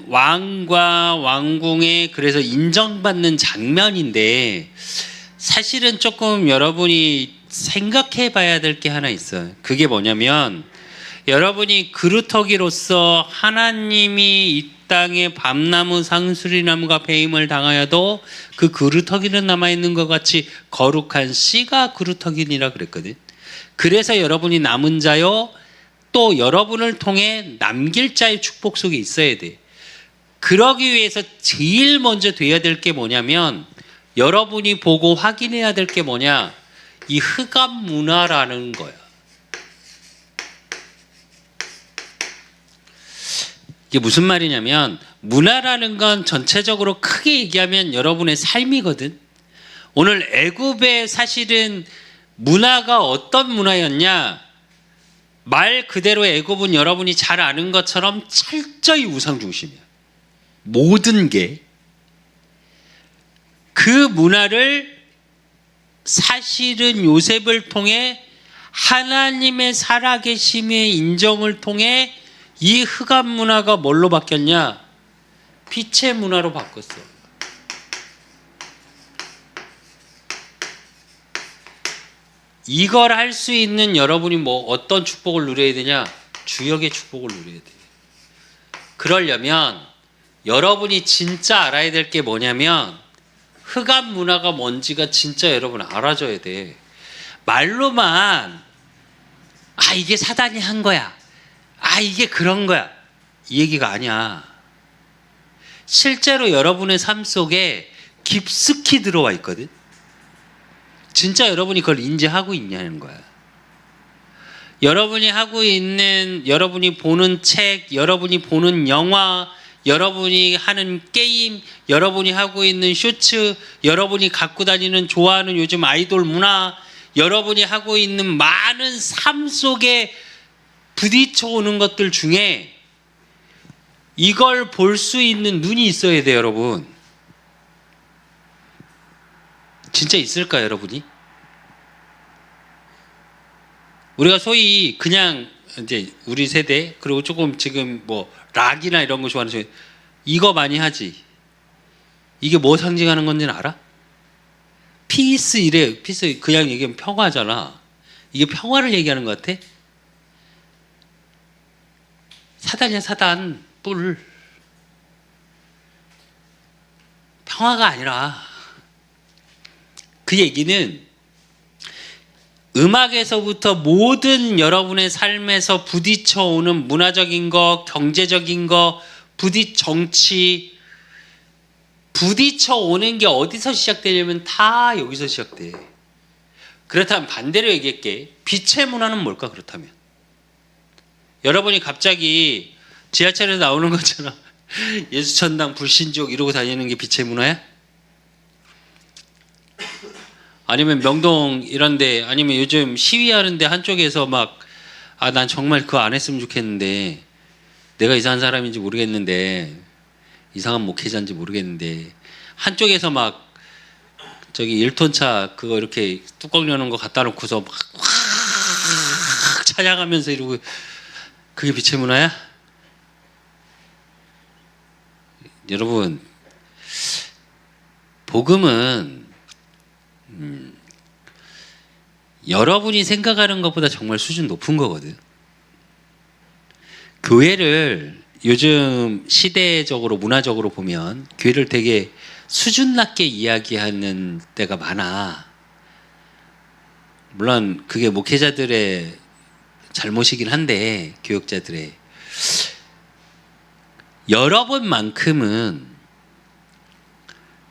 왕과 왕궁에 그래서 인정받는 장면인데 사실은 조금 여러분이 생각해 봐야 될 게 하나 있어요. 그게 뭐냐면 여러분이 그루터기로서 하나님이 이 땅에 밤나무 상수리나무가 배임을 당하여도 그 그루터기는 남아있는 것 같이 거룩한 씨가 그루터기니라 그랬거든. 그래서 여러분이 남은 자요 또 여러분을 통해 남길 자의 축복 속에 있어야 돼. 그러기 위해서 제일 먼저 돼야 될 게 뭐냐면 여러분이 보고 확인해야 될 게 뭐냐, 이 흑암 문화라는 거야. 이게 무슨 말이냐면 문화라는 건 전체적으로 크게 얘기하면 여러분의 삶이거든. 오늘 애굽의 사실은 문화가 어떤 문화였냐, 말 그대로 애굽은 여러분이 잘 아는 것처럼 철저히 우상 중심이야. 모든 게. 그 문화를 사실은 요셉을 통해 하나님의 살아계심의 인정을 통해 이 흑암 문화가 뭘로 바뀌었냐? 빛의 문화로 바꿨어. 이걸 할 수 있는 여러분이 뭐 어떤 축복을 누려야 되냐? 주역의 축복을 누려야 돼. 그러려면 여러분이 진짜 알아야 될 게 뭐냐면 흑암 문화가 뭔지가 진짜 여러분 알아줘야 돼. 말로만 이게 사단이 한 거야, 이게 그런 거야, 이 얘기가 아니야. 실제로 여러분의 삶 속에 깊숙이 들어와 있거든. 진짜 여러분이 그걸 인지하고 있냐는 거야. 여러분이 하고 있는, 여러분이 보는 책, 여러분이 보는 영화, 여러분이 하는 게임, 여러분이 하고 있는 쇼츠, 여러분이 갖고 다니는 좋아하는 요즘 아이돌 문화, 여러분이 하고 있는 많은 삶 속에 부딪혀 오는 것들 중에 이걸 볼 수 있는 눈이 있어야 돼요, 여러분. 진짜 있을까요, 여러분이? 우리가 소위 그냥 이제 우리 세대, 그리고 조금 지금 뭐 락이나 이런 거 좋아하는 저 이거 많이 하지. 이게 뭐 상징하는 건지는 알아? 피스 이래. 피스 그냥 얘기하면 평화잖아. 이게 평화를 얘기하는 것 같아? 사단이야, 사단. 뿔. 평화가 아니라 그 얘기는 음악에서부터 모든 여러분의 삶에서 부딪혀 오는 문화적인 거, 경제적인 거, 정치, 부딪혀 오는 게 어디서 시작되냐면 다 여기서 시작돼. 그렇다면 반대로 얘기할게. 빛의 문화는 뭘까, 그렇다면? 여러분이 갑자기 지하철에서 나오는 것처럼 예수천당, 불신지옥 이러고 다니는 게 빛의 문화야? 아니면 명동 이런데, 아니면 요즘 시위하는데 한쪽에서 막 난 정말 그거 안 했으면 좋겠는데, 내가 이상한 사람인지 모르겠는데, 이상한 목회자인지 모르겠는데, 한쪽에서 막 저기 1톤차 그거 이렇게 뚜껑 여는 거 갖다 놓고서 막 확 찬양하면서 이러고, 그게 빛의 문화야? 여러분, 복음은 여러분이 생각하는 것보다 정말 수준 높은 거거든. 교회를 요즘 시대적으로, 문화적으로 보면 교회를 되게 수준 낮게 이야기하는 때가 많아. 물론 그게 목회자들의 잘못이긴 한데, 교역자들의. 여러분만큼은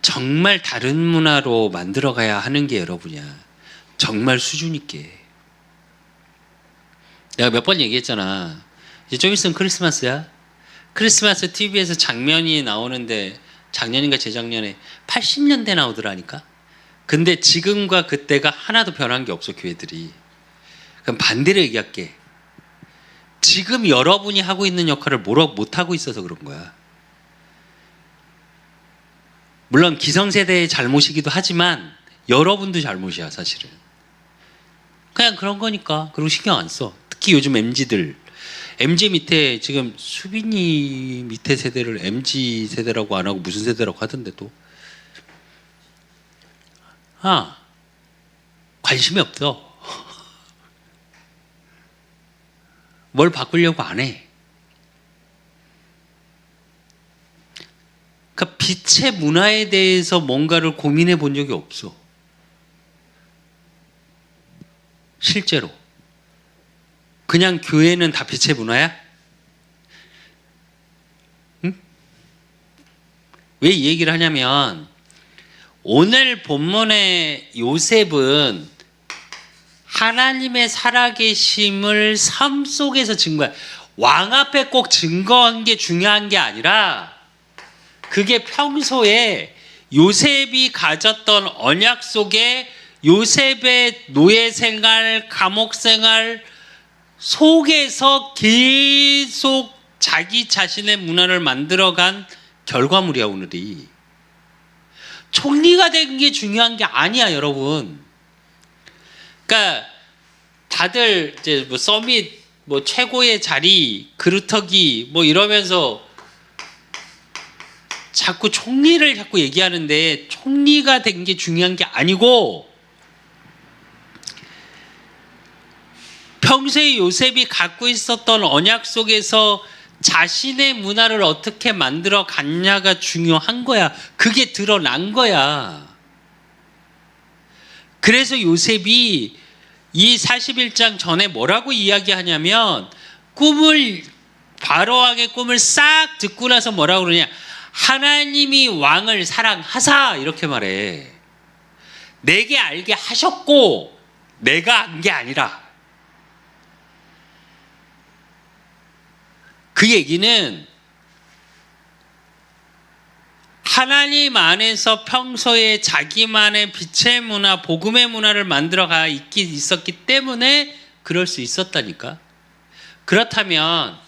정말 다른 문화로 만들어가야 하는 게 여러분이야. 정말 수준 있게. 내가 몇 번 얘기했잖아. 이제 좀 있으면 크리스마스야. 크리스마스 TV에서 장면이 나오는데, 작년인가 재작년에 80년대 나오더라니까. 근데 지금과 그때가 하나도 변한 게 없어, 교회들이. 그럼 반대로 얘기할게. 지금 여러분이 하고 있는 역할을 못하고 있어서 그런 거야. 물론 기성세대의 잘못이기도 하지만 여러분도 잘못이야, 사실은. 그냥 그런 거니까. 그리고 신경 안 써. 특히 요즘 MZ들. MZ 밑에 지금 수빈이 밑에 세대를 MZ 세대라고 안 하고 무슨 세대라고 하던데 또. 관심이 없어. 뭘 바꾸려고 안 해. 그러니까 빛의 문화에 대해서 뭔가를 고민해 본 적이 없어. 실제로. 그냥 교회는 다 빛의 문화야? 응? 왜 이 얘기를 하냐면 오늘 본문의 요셉은 하나님의 살아계심을 삶 속에서 증거해. 왕 앞에 꼭 증거한 게 중요한 게 아니라 그게 평소에 요셉이 가졌던 언약 속에 요셉의 노예 생활, 감옥 생활 속에서 계속 자기 자신의 문화를 만들어간 결과물이야. 오늘이 총리가 된 게 중요한 게 아니야, 여러분. 그러니까 다들 이제 뭐 서밋, 뭐 최고의 자리, 그루터기 뭐 이러면서 자꾸 총리를 자꾸 얘기하는데 총리가 된 게 중요한 게 아니고 평소에 요셉이 갖고 있었던 언약 속에서 자신의 문화를 어떻게 만들어 갔냐가 중요한 거야. 그게 드러난 거야. 그래서 요셉이 이 41장 전에 뭐라고 이야기하냐면 바로왕의 꿈을 싹 듣고 나서 뭐라고 그러냐. 하나님이 왕을 사랑하사 이렇게 말해. 내게 알게 하셨고 내가 안 게 아니라. 그 얘기는 하나님 안에서 평소에 자기만의 빛의 문화, 복음의 문화를 만들어가 있었기 때문에 그럴 수 있었다니까. 그렇다면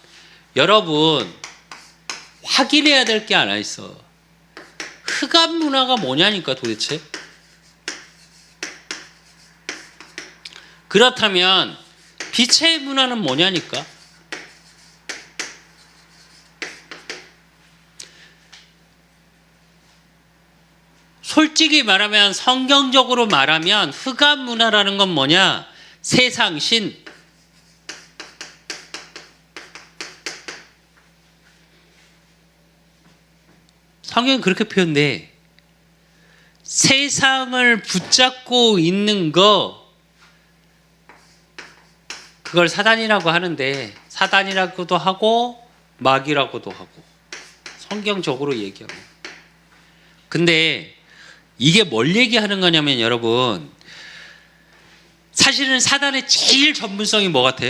여러분 확인해야 될 게 하나 있어. 흑암 문화가 뭐냐니까 도대체. 그렇다면 빛의 문화는 뭐냐니까. 솔직히 말하면 성경적으로 말하면 흑암 문화라는 건 뭐냐? 세상신. 성경은 그렇게 표현돼. 세상을 붙잡고 있는 거 그걸 사단이라고 하는데 사단이라고도 하고 마귀라고도 하고 성경적으로 얘기하고. 근데 이게 뭘 얘기하는 거냐면 여러분 사실은 사단의 제일 전문성이 뭐 같아?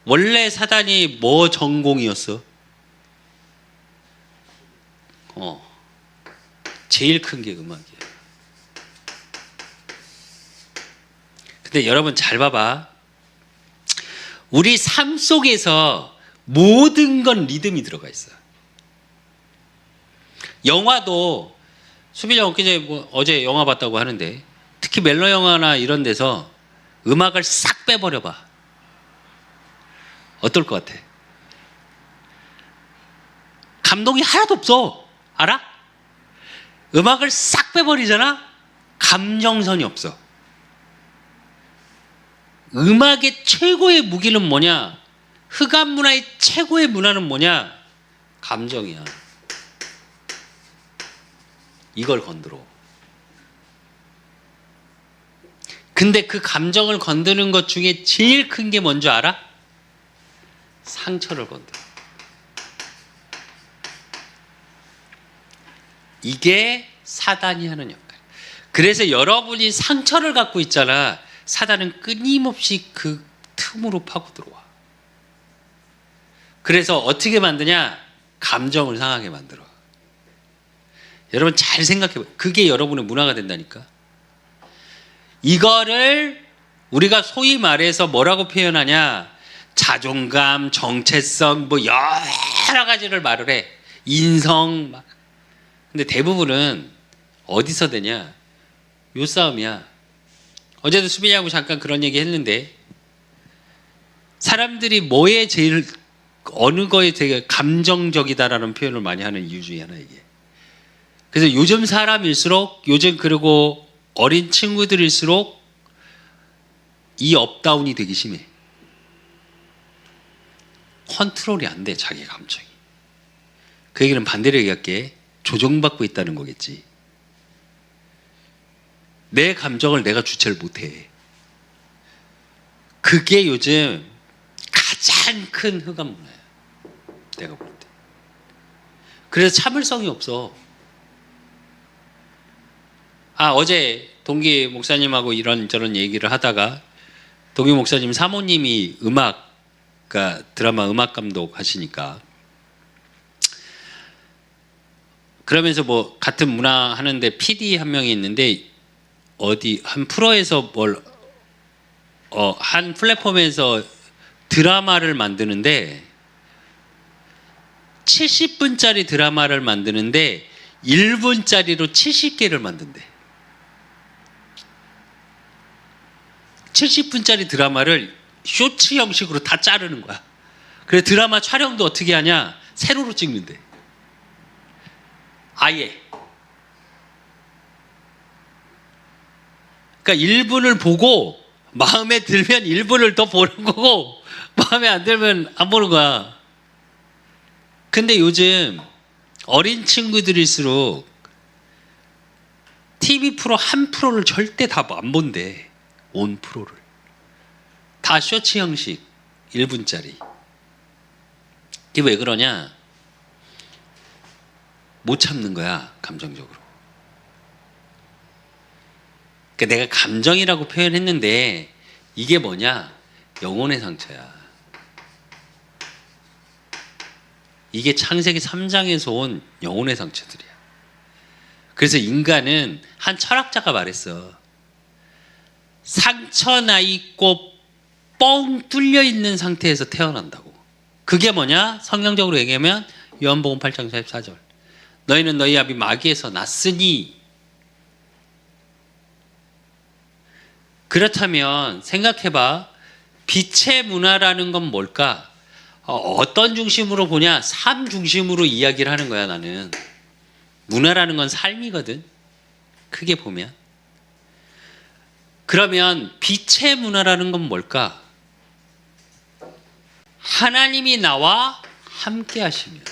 원래 사단이 뭐 전공이었어? 제일 큰 게 음악이야. 근데 여러분 잘 봐봐. 우리 삶 속에서 모든 건 리듬이 들어가 있어. 영화도 수빈이 엊그제 어제 영화 봤다고 하는데 특히 멜로 영화나 이런 데서 음악을 싹 빼버려봐. 어떨 것 같아? 감동이 하나도 없어. 알아? 음악을 싹 빼버리잖아? 감정선이 없어. 음악의 최고의 무기는 뭐냐? 흑암 문화의 최고의 문화는 뭐냐? 감정이야. 이걸 건드려. 근데 그 감정을 건드는 것 중에 제일 큰 게 뭔지 알아? 상처를 건드려. 이게 사단이 하는 역할. 그래서 여러분이 상처를 갖고 있잖아. 사단은 끊임없이 그 틈으로 파고 들어와. 그래서 어떻게 만드냐? 감정을 상하게 만들어. 여러분 잘 생각해봐요. 그게 여러분의 문화가 된다니까. 이거를 우리가 소위 말해서 뭐라고 표현하냐? 자존감, 정체성 뭐 여러 가지를 말을 해. 인성 막. 근데 대부분은 어디서 되냐? 요 싸움이야. 어제도 수빈이하고 잠깐 그런 얘기 했는데 사람들이 뭐에 제일 어느 거에 되게 감정적이다라는 표현을 많이 하는 이유 중에 하나 이게. 그래서 요즘 사람일수록 요즘 그리고 어린 친구들일수록 이 업다운이 되게 심해. 컨트롤이 안 돼 자기 감정이. 그 얘기는 반대로 얘기할게. 조종받고 있다는 거겠지. 내 감정을 내가 주체를 못해. 그게 요즘 가장 큰 흑암 문화야. 내가 볼 때. 그래서 참을성이 없어. 어제 동기 목사님하고 이런저런 얘기를 하다가 동기 목사님 사모님이 그러니까 드라마 음악 감독 하시니까 그러면서 뭐 같은 문화 하는데 PD 한 명이 있는데 어디 한 프로에서 한 플랫폼에서 드라마를 만드는데 70분짜리 드라마를 만드는데 1분짜리로 70개를 만든대. 70분짜리 드라마를 쇼츠 형식으로 다 자르는 거야. 그래서 드라마 촬영도 어떻게 하냐? 세로로 찍는데. 아예. 그러니까 1분을 보고 마음에 들면 1분을 더 보는 거고 마음에 안 들면 안 보는 거야. 근데 요즘 어린 친구들일수록 TV 프로 한 프로를 절대 다 안 본대. 온 프로를. 다 쇼츠 형식 1분짜리. 이게 왜 그러냐? 못 참는 거야 감정적으로. 그러니까 내가 감정이라고 표현했는데 이게 뭐냐? 영혼의 상처야. 이게 창세기 3장에서 온 영혼의 상처들이야. 그래서 인간은 한 철학자가 말했어. 상처 나 있고 뻥 뚫려 있는 상태에서 태어난다고. 그게 뭐냐? 성경적으로 얘기하면 요한복음 8장 44절. 너희는 너희 아비 마귀에서 났으니. 그렇다면 생각해봐. 빛의 문화라는 건 뭘까? 어떤 중심으로 보냐? 삶 중심으로 이야기를 하는 거야 나는. 문화라는 건 삶이거든. 크게 보면. 그러면 빛의 문화라는 건 뭘까? 하나님이 나와 함께 하시면.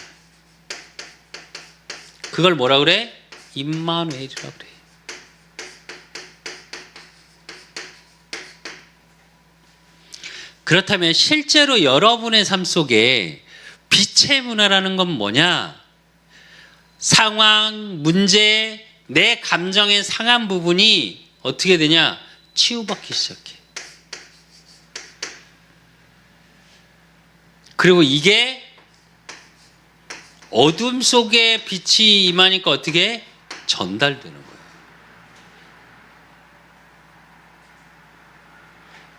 그걸 뭐라 그래? 임마누엘이라 그래. 그렇다면 실제로 여러분의 삶 속에 빛의 문화라는 건 뭐냐? 상황, 문제, 내 감정의 상한 부분이 어떻게 되냐? 치유받기 시작해. 그리고 이게 어둠 속에 빛이 임하니까 어떻게 전달되는 거예요.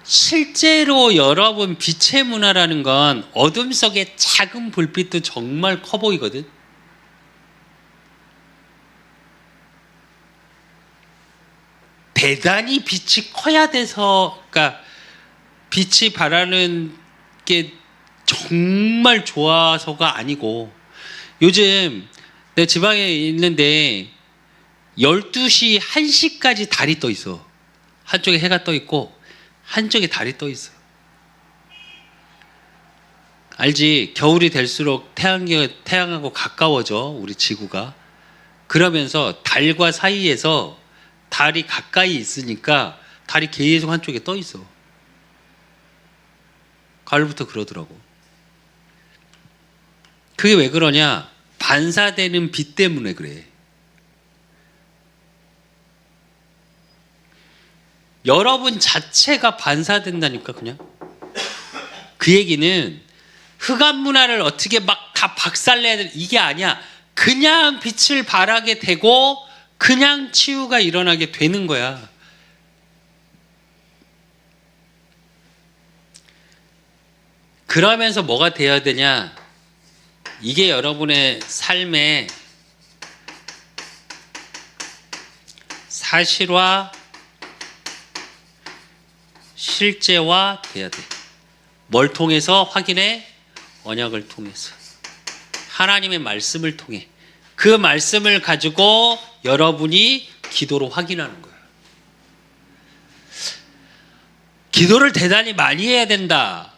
실제로 여러분 빛의 문화라는 건 어둠 속에 작은 불빛도 정말 커 보이거든. 대단히 빛이 커야 돼서, 그러니까 빛이 바라는 게 정말 좋아서가 아니고, 요즘 내 지방에 있는데 12시, 1시까지 달이 떠 있어. 한쪽에 해가 떠 있고 한쪽에 달이 떠 있어. 알지? 겨울이 될수록 태양하고 가까워져 우리 지구가. 그러면서 달과 사이에서 달이 가까이 있으니까 달이 계속 한쪽에 떠 있어. 가을부터 그러더라고. 그게 왜 그러냐? 반사되는 빛 때문에 그래. 여러분 자체가 반사된다니까. 그냥 그 얘기는 흑암 문화를 어떻게 막 다 박살내야 돼, 이게 아니야. 그냥 빛을 발하게 되고 그냥 치유가 일어나게 되는 거야. 그러면서 뭐가 돼야 되냐? 이게 여러분의 삶의 사실화, 실제화 돼야 돼. 뭘 통해서 확인해? 언약을 통해서. 하나님의 말씀을 통해. 그 말씀을 가지고 여러분이 기도로 확인하는 거예요. 기도를 대단히 많이 해야 된다.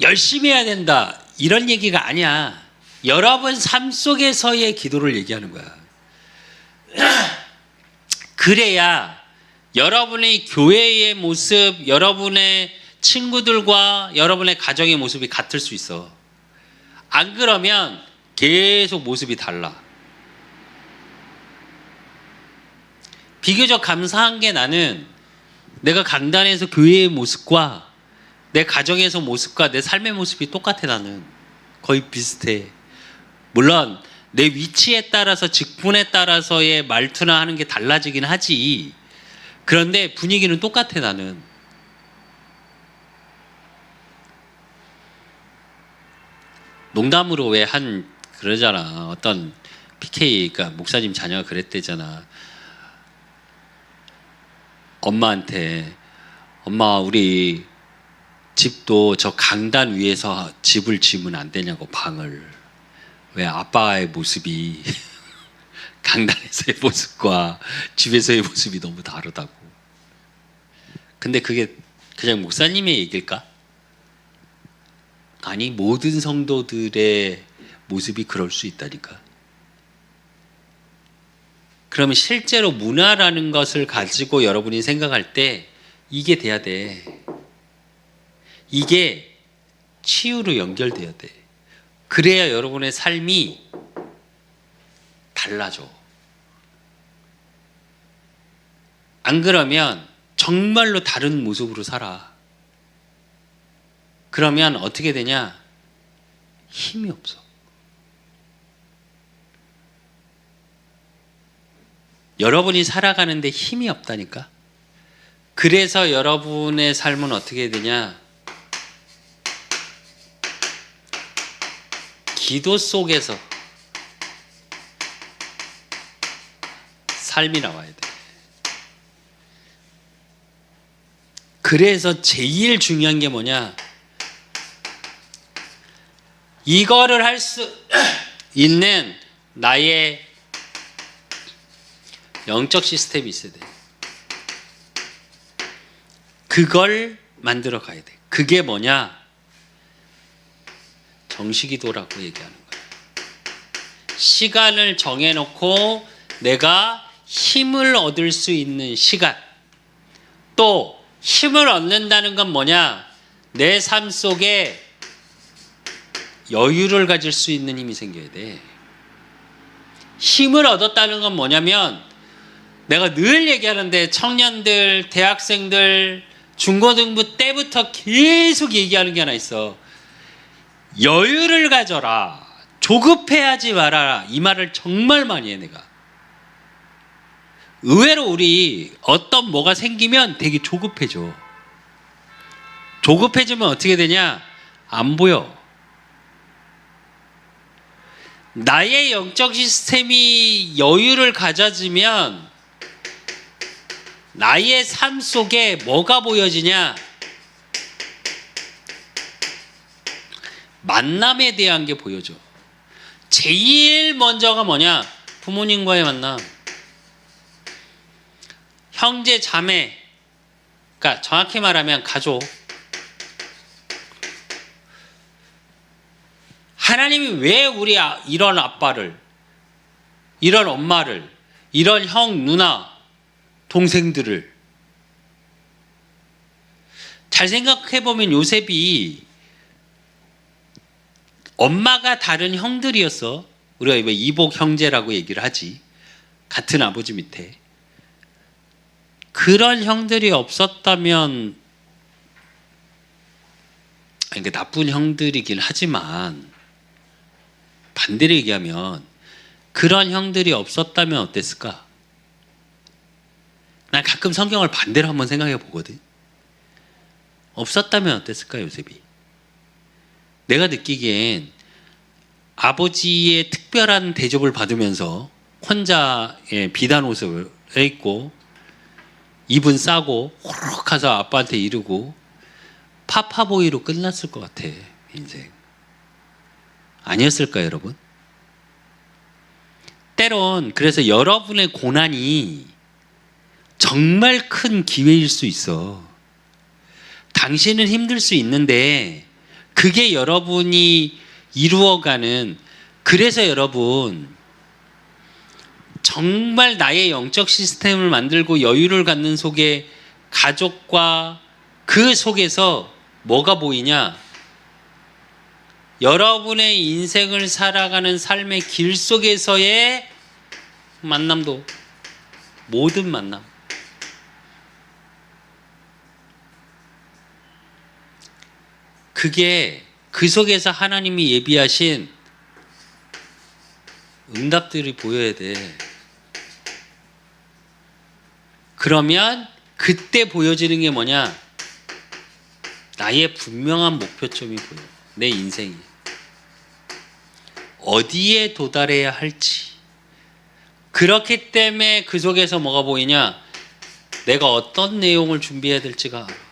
열심히 해야 된다. 이런 얘기가 아니야. 여러분 삶 속에서의 기도를 얘기하는 거야. 그래야 여러분의 교회의 모습, 여러분의 친구들과 여러분의 가정의 모습이 같을 수 있어. 안 그러면 계속 모습이 달라. 비교적 감사한 게 나는 내가 강단에서 교회의 모습과 내 가정에서 모습과 내 삶의 모습이 똑같아. 나는 거의 비슷해. 물론 내 위치에 따라서 직분에 따라서의 말투나 하는 게 달라지긴 하지. 그런데 분위기는 똑같아. 나는 농담으로 왜 그러잖아. 어떤 PK가 목사님 자녀가 그랬대잖아. 엄마한테 엄마 우리 집도 저 강단 위에서 집을 지으면 안 되냐고. 방을. 왜? 아빠의 모습이 강단에서의 모습과 집에서의 모습이 너무 다르다고. 근데 그게 그냥 목사님의 얘기일까? 아니, 모든 성도들의 모습이 그럴 수 있다니까. 그러면 실제로 문화라는 것을 가지고 여러분이 생각할 때 이게 돼야 돼. 이게 치유로 연결돼야 돼. 그래야 여러분의 삶이 달라져. 안 그러면 정말로 다른 모습으로 살아. 그러면 어떻게 되냐? 힘이 없어. 여러분이 살아가는데 힘이 없다니까. 그래서 여러분의 삶은 어떻게 되냐? 기도 속에서 삶이 나와야 돼. 그래서 제일 중요한 게 뭐냐? 이거를 할 수 있는 나의 영적 시스템이 있어야 돼. 그걸 만들어 가야 돼. 그게 뭐냐? 정시기도라고 얘기하는 거야. 시간을 정해놓고 내가 힘을 얻을 수 있는 시간. 또 힘을 얻는다는 건 뭐냐? 내 삶 속에 여유를 가질 수 있는 힘이 생겨야 돼. 힘을 얻었다는 건 뭐냐면, 내가 늘 얘기하는데 청년들, 대학생들, 중고등부 때부터 계속 얘기하는 게 하나 있어. 여유를 가져라. 조급해하지 말아라. 이 말을 정말 많이 해. 내가 의외로 우리 어떤 뭐가 생기면 되게 조급해져. 조급해지면 어떻게 되냐? 안 보여. 나의 영적 시스템이 여유를 가져지면 나의 삶 속에 뭐가 보여지냐? 만남에 대한 게 보여져. 제일 먼저가 뭐냐? 부모님과의 만남. 형제, 자매. 그러니까 정확히 말하면 가족. 하나님이 왜 우리 이런 아빠를, 이런 엄마를, 이런 형, 누나, 동생들을, 잘 생각해보면 요셉이 엄마가 다른 형들이었어. 우리가 왜 이복 형제라고 얘기를 하지. 같은 아버지 밑에. 그런 형들이 없었다면, 그러니까 나쁜 형들이긴 하지만 반대로 얘기하면 그런 형들이 없었다면 어땠을까? 난 가끔 성경을 반대로 한번 생각해 보거든. 없었다면 어땠을까, 요셉이? 내가 느끼기엔 아버지의 특별한 대접을 받으면서 혼자 비단 옷을 입고 입은 싸고 호록 가서 아빠한테 이르고 파파보이로 끝났을 것 같아 인생. 아니었을까요 여러분? 때론 그래서 여러분의 고난이 정말 큰 기회일 수 있어. 당신은 힘들 수 있는데 그게 여러분이 이루어가는, 그래서 여러분 정말 나의 영적 시스템을 만들고 여유를 갖는 속에 가족과 그 속에서 뭐가 보이냐? 여러분의 인생을 살아가는 삶의 길 속에서의 만남도, 모든 만남. 그게 그 속에서 하나님이 예비하신 응답들이 보여야 돼. 그러면 그때 보여지는 게 뭐냐? 나의 분명한 목표점이 보여. 내 인생이 어디에 도달해야 할지. 그렇기 때문에 그 속에서 뭐가 보이냐? 내가 어떤 내용을 준비해야 될지가 알아.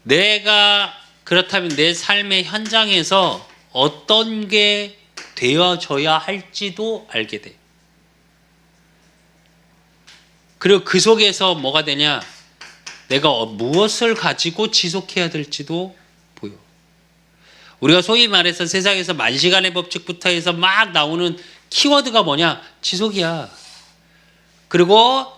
내가 그렇다면 내 삶의 현장에서 어떤 게 되어져야 할지도 알게 돼. 그리고 그 속에서 뭐가 되냐? 내가 무엇을 가지고 지속해야 될지도 보여. 우리가 소위 말해서 세상에서 만시간의 법칙부터 해서 막 나오는 키워드가 뭐냐? 지속이야. 그리고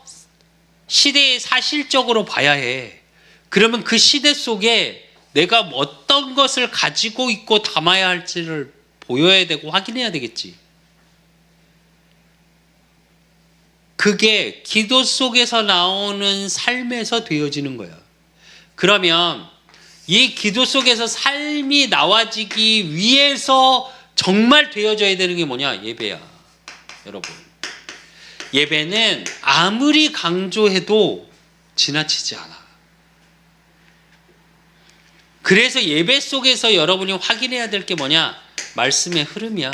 시대에 사실적으로 봐야 해. 그러면 그 시대 속에 내가 어떤 것을 가지고 있고 담아야 할지를 보여야 되고 확인해야 되겠지. 그게 기도 속에서 나오는 삶에서 되어지는 거야. 그러면 이 기도 속에서 삶이 나와지기 위해서 정말 되어져야 되는 게 뭐냐? 예배야. 여러분, 예배는 아무리 강조해도 지나치지 않아. 그래서 예배 속에서 여러분이 확인해야 될 게 뭐냐? 말씀의 흐름이야.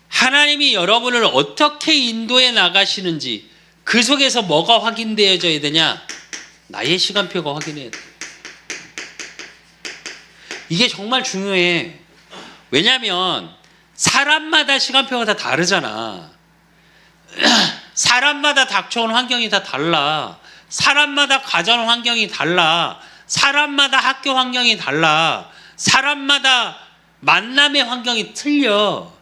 하나님이 여러분을 어떻게 인도해 나가시는지 그 속에서 뭐가 확인되어져야 되냐? 나의 시간표가 확인해야 돼. 이게 정말 중요해. 왜냐하면 사람마다 시간표가 다 다르잖아. 사람마다 닥쳐온 환경이 다 달라. 사람마다 가정 환경이 달라. 사람마다 학교 환경이 달라. 사람마다 만남의 환경이 틀려.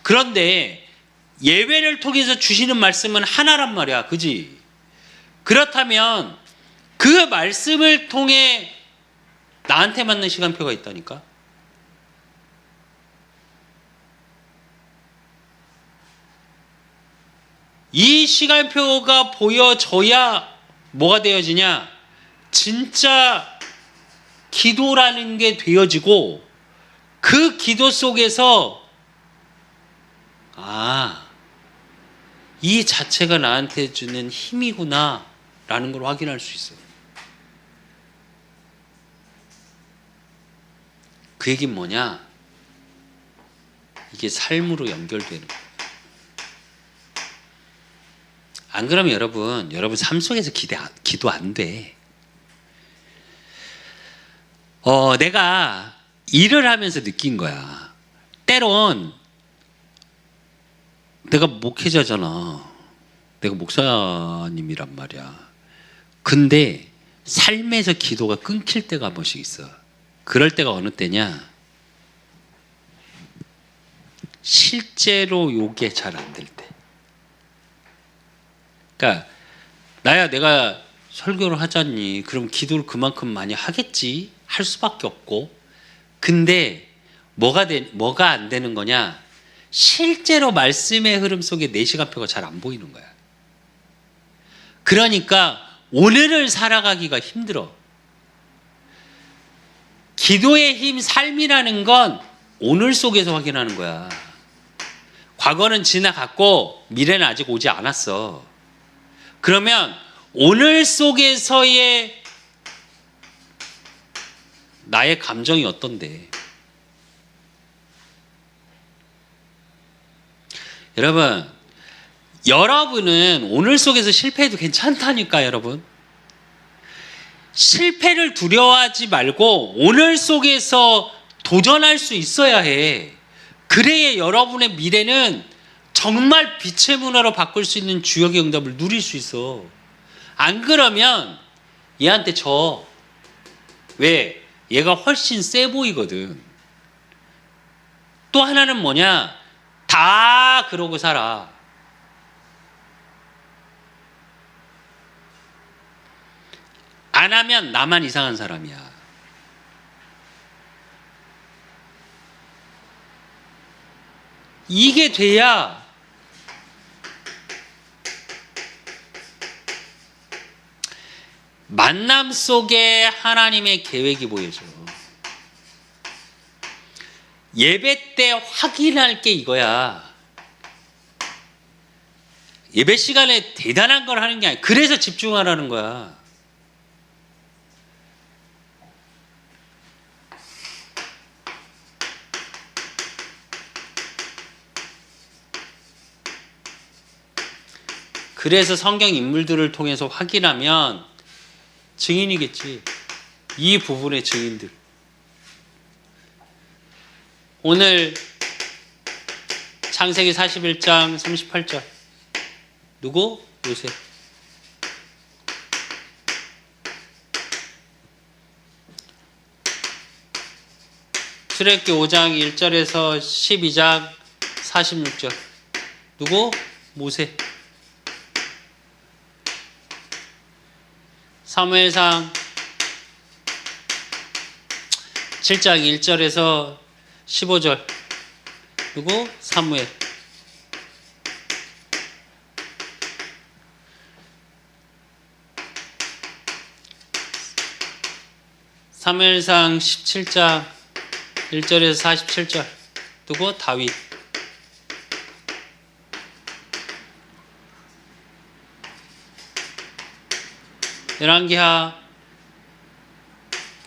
그런데 예배를 통해서 주시는 말씀은 하나란 말이야. 그지? 그렇다면 그 말씀을 통해 나한테 맞는 시간표가 있다니까? 이 시간표가 보여져야 뭐가 되어지냐? 진짜 기도라는 게 되어지고 그 기도 속에서 이 자체가 나한테 주는 힘이구나 라는 걸 확인할 수 있어요. 그 얘기는 뭐냐? 이게 삶으로 연결되는 거예요. 안 그러면 여러분 삶 속에서 기도 안 돼. 내가 일을 하면서 느낀 거야. 때론 내가 목회자잖아. 내가 목사님이란 말이야. 근데 삶에서 기도가 끊길 때가 한 번씩 있어. 그럴 때가 어느 때냐? 실제로 요게 잘 안 될 때. 그러니까 나야 내가 설교를 하자니 그럼 기도를 그만큼 많이 하겠지. 할 수밖에 없고. 근데 뭐가 안 되는 거냐? 실제로 말씀의 흐름 속에 내 시간표가 잘 안 보이는 거야. 그러니까 오늘을 살아가기가 힘들어. 기도의 힘, 삶이라는 건 오늘 속에서 확인하는 거야. 과거는 지나갔고 미래는 아직 오지 않았어. 그러면 오늘 속에서의 나의 감정이 어떤데? 여러분은 오늘 속에서 실패해도 괜찮다니까. 여러분, 실패를 두려워하지 말고 오늘 속에서 도전할 수 있어야 해. 그래야 여러분의 미래는 정말 빛의 문화로 바꿀 수 있는 주역의 응답을 누릴 수 있어. 안 그러면 얘한테 져. 왜? 얘가 훨씬 세 보이거든. 또 하나는 뭐냐? 다 그러고 살아. 안 하면 나만 이상한 사람이야. 이게 돼야 만남 속에 하나님의 계획이 보여져. 예배 때 확인할 게 이거야. 예배 시간에 대단한 걸 하는 게 아니야. 그래서 집중하라는 거야. 그래서 성경 인물들을 통해서 확인하면 증인이겠지. 이 부분의 증인들. 오늘 창세기 41장 38절. 누구? 요셉. 출애굽기 5장 1절에서 12장 46절. 누구? 모세. 사무엘상 7장 1절에서 15절. 누구? 사무엘. 사무엘상 17장 1절에서 47절. 누구? 다윗. 열왕기하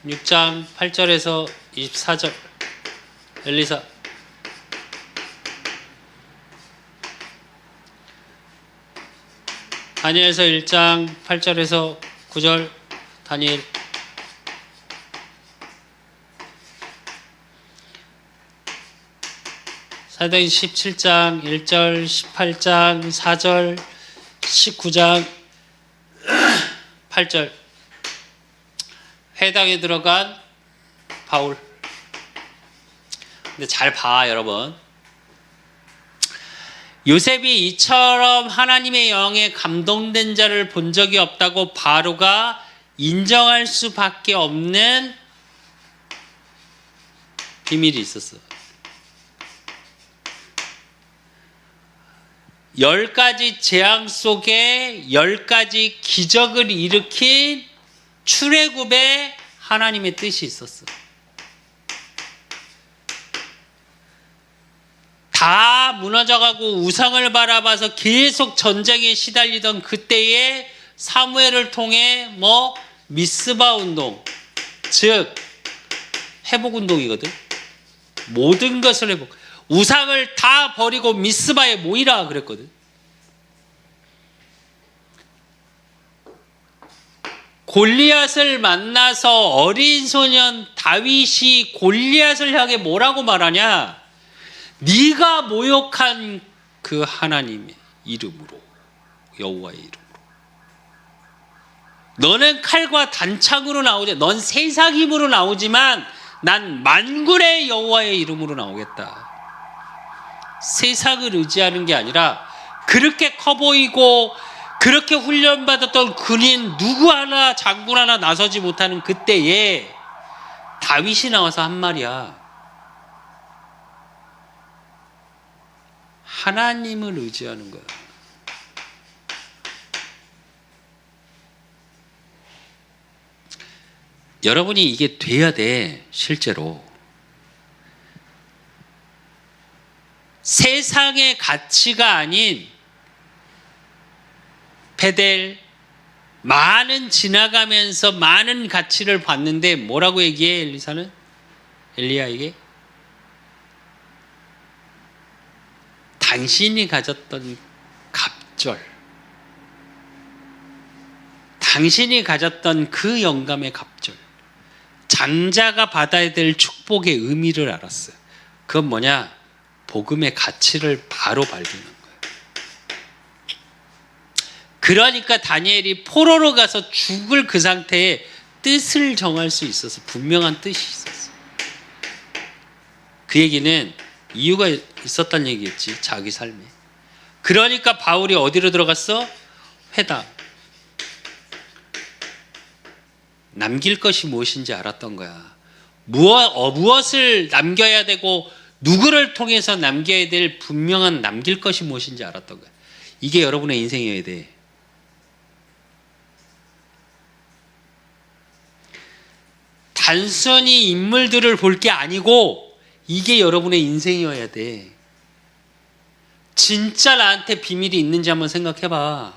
6장 8절에서 24절. 엘리사. 다니엘서 1장 8절에서 9절. 다니엘. 사도행 17장 1절 18장 4절 19장 8절. 회당에 들어간 바울. 근데 잘 봐, 여러분. 요셉이 이처럼 하나님의 영에 감동된 자를 본 적이 없다고 바로가 인정할 수밖에 없는 비밀이 있었어. 10가지 재앙 속에 10가지 기적을 일으킨 출애굽에 하나님의 뜻이 있었어. 다 무너져가고 우상을 바라봐서 계속 전쟁에 시달리던 그때에 사무엘을 통해 미스바 운동, 즉 회복 운동이거든. 모든 것을 회복. 우상을 다 버리고 미스바에 모이라 그랬거든. 골리앗을 만나서 어린 소년 다윗이 골리앗을 향해 뭐라고 말하냐? 네가 모욕한 그 하나님의 이름으로, 여호와의 이름으로. 너는 칼과 단창으로 나오지, 넌 세상 힘으로 나오지만 난 만군의 여호와의 이름으로 나오겠다. 세상을 의지하는 게 아니라 그렇게 커 보이고 그렇게 훈련받았던 군인 누구 하나, 장군 하나 나서지 못하는 그때에 다윗이 나와서 한 말이야. 하나님을 의지하는 거야. 여러분이 이게 돼야 돼. 실제로 세상의 가치가 아닌 베델, 많은 지나가면서 많은 가치를 봤는데 뭐라고 얘기해? 엘리사는 엘리야에게 당신이 가졌던 갑절, 당신이 가졌던 그 영감의 갑절, 장자가 받아야 될 축복의 의미를 알았어요. 그건 뭐냐? 복음의 가치를 바로 발견한 거예요. 그러니까 다니엘이 포로로 가서 죽을 그 상태에 뜻을 정할 수 있어서, 분명한 뜻이 있었어요. 그 얘기는 이유가 있었다는 얘기겠지, 자기 삶에. 그러니까 바울이 어디로 들어갔어? 회당. 남길 것이 무엇인지 알았던 거야. 무엇을 남겨야 되고 누구를 통해서 남겨야 될 분명한 남길 것이 무엇인지 알았던 거야. 이게 여러분의 인생이어야 돼. 단순히 인물들을 볼 게 아니고 이게 여러분의 인생이어야 돼. 진짜 나한테 비밀이 있는지 한번 생각해봐.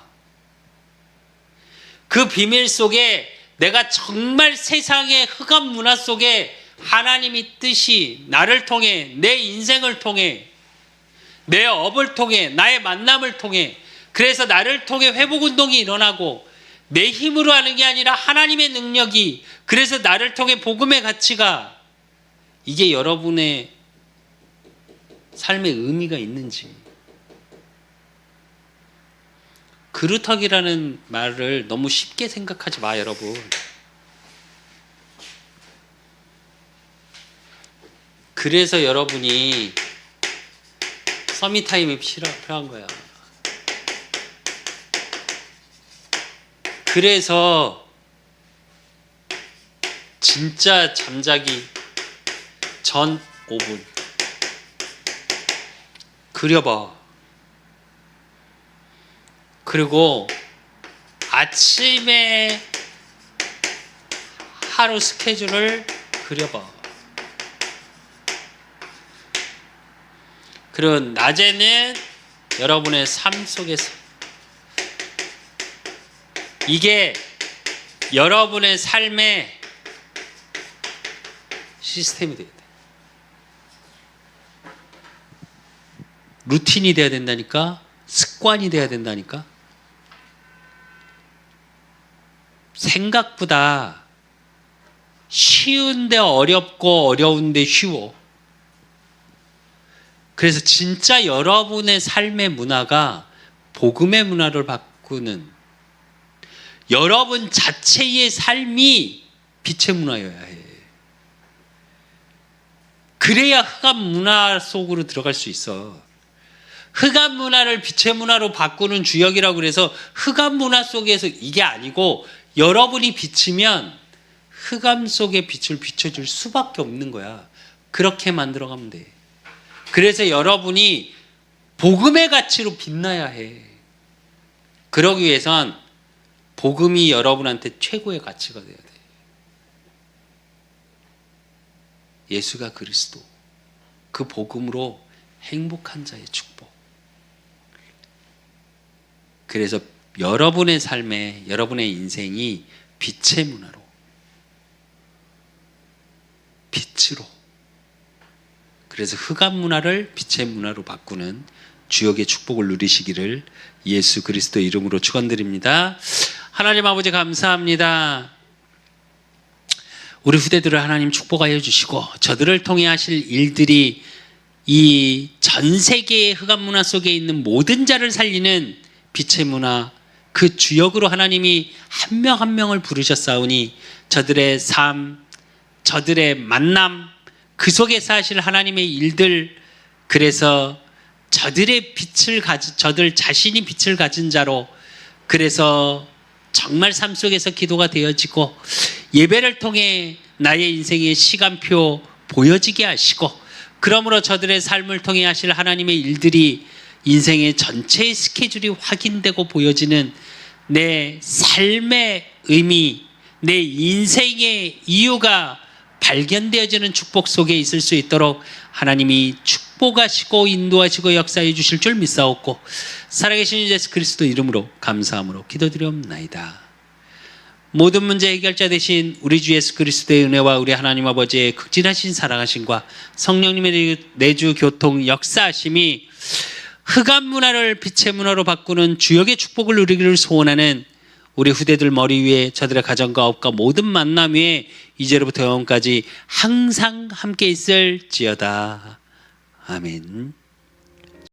그 비밀 속에 내가 정말 세상의 흑암 문화 속에 하나님의 뜻이 나를 통해, 내 인생을 통해, 내 업을 통해, 나의 만남을 통해, 그래서 나를 통해 회복운동이 일어나고 내 힘으로 하는 게 아니라 하나님의 능력이, 그래서 나를 통해 복음의 가치가, 이게 여러분의 삶의 의미가 있는지. 그루터기라는 말을 너무 쉽게 생각하지 마, 여러분. 그래서 여러분이 서밋타임이 필요한 거야. 그래서 진짜 잠자기 전 5분 그려봐. 그리고 아침에 하루 스케줄을 그려봐. 그리고 낮에는 여러분의 삶 속에서, 이게 여러분의 삶의 시스템이 돼야 돼. 루틴이 돼야 된다니까. 습관이 돼야 된다니까. 생각보다 쉬운데 어렵고 어려운데 쉬워. 그래서 진짜 여러분의 삶의 문화가 복음의 문화를 바꾸는, 여러분 자체의 삶이 빛의 문화여야 해. 그래야 흑암 문화 속으로 들어갈 수 있어. 흑암 문화를 빛의 문화로 바꾸는 주역이라고 그래서 흑암 문화 속에서 이게 아니고, 여러분이 비치면 흑암 속에 빛을 비춰줄 수밖에 없는 거야. 그렇게 만들어가면 돼. 그래서 여러분이 복음의 가치로 빛나야 해. 그러기 위해선 복음이 여러분한테 최고의 가치가 돼야 돼. 예수가 그리스도, 그 복음으로 행복한 자의 축복. 그래서 여러분의 삶에, 여러분의 인생이 빛의 문화로, 빛으로, 그래서 흑암 문화를 빛의 문화로 바꾸는 주역의 축복을 누리시기를 예수 그리스도 이름으로 축원드립니다. 하나님 아버지 감사합니다. 우리 후대들을 하나님 축복하여 주시고, 저들을 통해 하실 일들이 이 전 세계의 흑암 문화 속에 있는 모든 자를 살리는 빛의 문화, 그 주역으로 하나님이 한 명 한 명을 부르셨사오니, 저들의 삶, 저들의 만남, 그 속에서 하실 하나님의 일들, 그래서 저들의 빛을 가진, 저들 자신이 빛을 가진 자로, 그래서 정말 삶 속에서 기도가 되어지고 예배를 통해 나의 인생의 시간표 보여지게 하시고, 그러므로 저들의 삶을 통해 하실 하나님의 일들이 인생의 전체의 스케줄이 확인되고 보여지는 내 삶의 의미, 내 인생의 이유가 발견되어지는 축복 속에 있을 수 있도록 하나님이 축복하시고 인도하시고 역사해 주실 줄 믿사옵고, 살아계신 예수 그리스도 이름으로 감사함으로 기도드리옵나이다. 모든 문제 해결자 되신 우리 주 예수 그리스도의 은혜와 우리 하나님 아버지의 극진하신 사랑하심과 성령님의 내주 교통 역사하심이 흑암 문화를 빛의 문화로 바꾸는 주역의 축복을 누리기를 소원하는 우리 후대들 머리 위에 저들의 가정과 업과 모든 만남 위에 이제로부터 영원까지 항상 함께 있을지어다. 아멘.